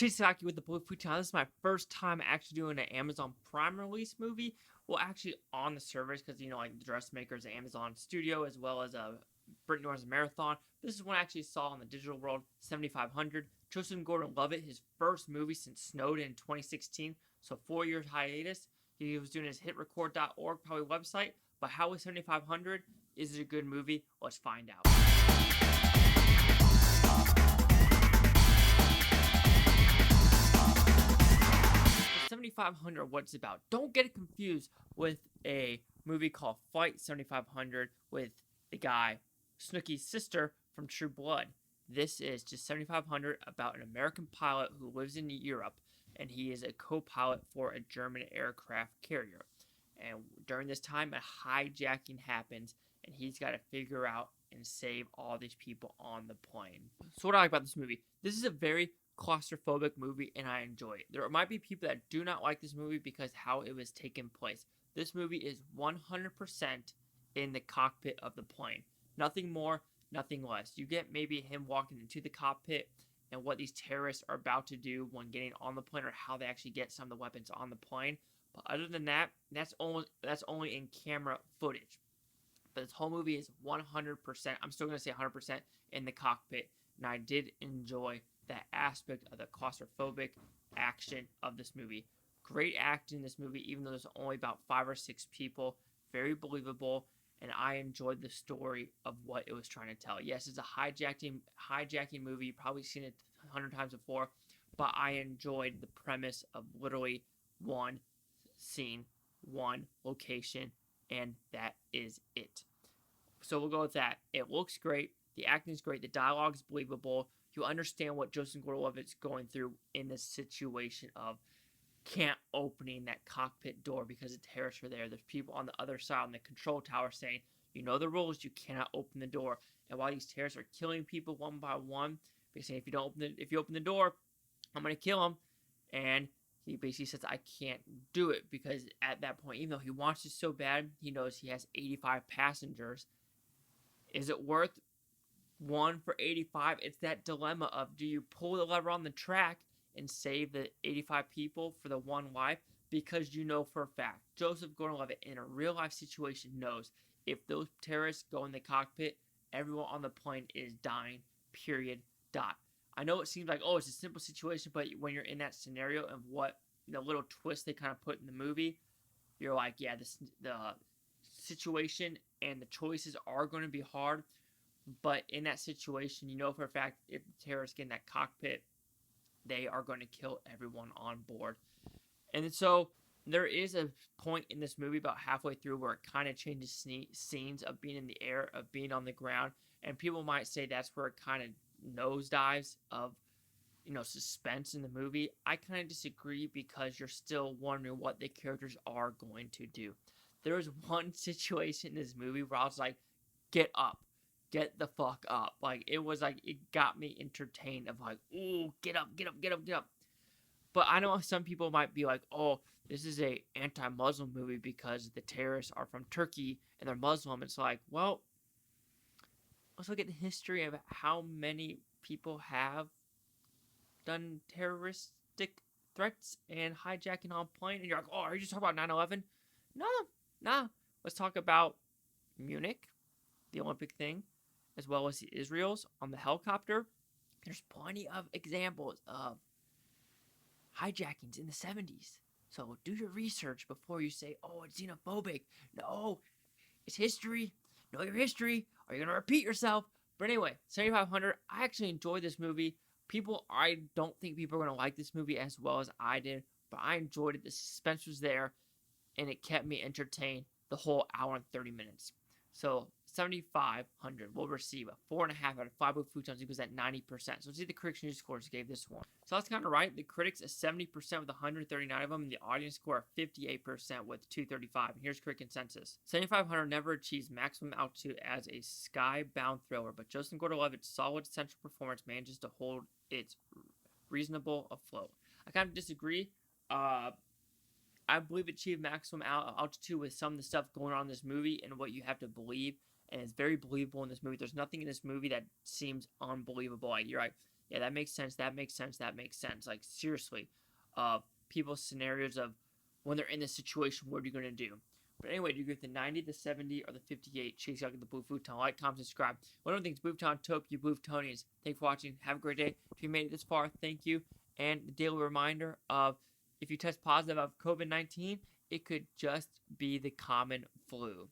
Chisaki with the Blue Futon. This is my first time actually doing an Amazon Prime release movie. Well, actually on the servers, because, like the Dressmakers, Amazon Studio, as well as Brittany Norris Marathon. This is one I actually saw in the digital world, 7500. Joseph Gordon-Levitt, his first movie since Snowden in 2016, so 4 years hiatus. He was doing his hitrecord.org probably website, but how is 7500? Is it a good movie? Let's find out. 7500, what it's about. Don't get it confused with a movie called Flight 7500 with the guy, Snooki's sister from True Blood. This is just 7500 about an American pilot who lives in Europe, and he is a co-pilot for a German aircraft carrier. And during this time, a hijacking happens, and he's got to figure out and save all these people on the plane. So what I like about this movie, this is a very claustrophobic movie, and I enjoy it. There might be people that do not like this movie because how it was taking place. This movie is 100% in the cockpit of the plane. Nothing more, nothing less. You get maybe him walking into the cockpit and what these terrorists are about to do when getting on the plane, or how they actually get some of the weapons on the plane. But other than that, that's only in camera footage. But this whole movie is 100%, I'm still going to say 100% in the cockpit. And I did enjoy that aspect of the claustrophobic action of this movie. Great acting in this movie, even though there's only about 5 or 6 people. Very believable, and I enjoyed the story of what it was trying to tell. Yes, it's a hijacking movie. You've probably seen it 100 times before, but I enjoyed the premise of literally one scene, one location, and that is it. So we'll go with that. It looks great. The acting is great. The dialogue is believable. You understand what Joseph Gordon-Levitt's going through in this situation of can't opening that cockpit door because the terrorists are there. There's people on the other side on the control tower saying, you know the rules, you cannot open the door. And while these terrorists are killing people one by one, basically if you open the door, I'm gonna kill them. And he basically says, I can't do it, because at that point, even though he wants it so bad, he knows he has 85 passengers. Is it worth 1 for 85? It's that dilemma of, do you pull the lever on the track and save the 85 people for the one life? Because you know for a fact, Joseph Gordon-Levitt in a real life situation knows if those terrorists go in the cockpit, everyone on the plane is dying, period, dot. I know it seems like, oh, it's a simple situation, but when you're in that scenario of what the little twist they kind of put in the movie, you're like, yeah, the situation and the choices are going to be hard. But in that situation, you know for a fact, if the terrorists get in that cockpit, they are going to kill everyone on board. And so there is a point in this movie about halfway through where it kind of changes scenes of being in the air, of being on the ground. And people might say that's where it kind of nosedives of, suspense in the movie. I kind of disagree, because you're still wondering what the characters are going to do. There was one situation in this movie where I was like, get up. Get the fuck up. Like, it was like, it got me entertained of like, ooh, get up, get up, get up, get up. But I know some people might be like, oh, this is a anti-Muslim movie because the terrorists are from Turkey and they're Muslim. It's like, well, let's look at the history of how many people have done terroristic threats and hijacking on plane. And you're like, oh, are you just talking about 9/11? No. Let's talk about Munich, the Olympic thing, as well as the Israels on the helicopter. There's plenty of examples of hijackings in the 70s. So do your research before you say, oh, it's xenophobic. No, it's history. Know your history, or you're going to repeat yourself. But anyway, 7500, I actually enjoyed this movie. I don't think people are going to like this movie as well as I did, but I enjoyed it. The suspense was there, and it kept me entertained the whole hour and 30 minutes. So 7,500 will receive a 4.5 out of 5 Futons equals at 90%. So let's see the critics' news scores gave this one. So that's kind of right. The critics is 70% with 139 of them, and the audience score are 58% with 235. And here's critic consensus. 7,500 never achieves maximum altitude as a sky-bound thriller, but Joseph Gordon-Levitt's solid central performance manages to hold its reasonable afloat. I kind of disagree. I believe it achieved maximum altitude with some of the stuff going on in this movie and what you have to believe. And it's very believable in this movie. There's nothing in this movie that seems unbelievable. Like, you're like, Yeah, that makes sense. That makes sense. That makes sense. Like, seriously, people's scenarios of when they're in this situation, what are you going to do? But anyway, do you get the 90, the 70, or the 58? Chase out the Blue Futon. Like, comment, subscribe. One of the things, Blue Futon, Taupe, you Blue Futonians. Thanks for watching. Have a great day. If you made it this far, thank you. And the daily reminder of if you test positive of COVID-19, it could just be the common flu.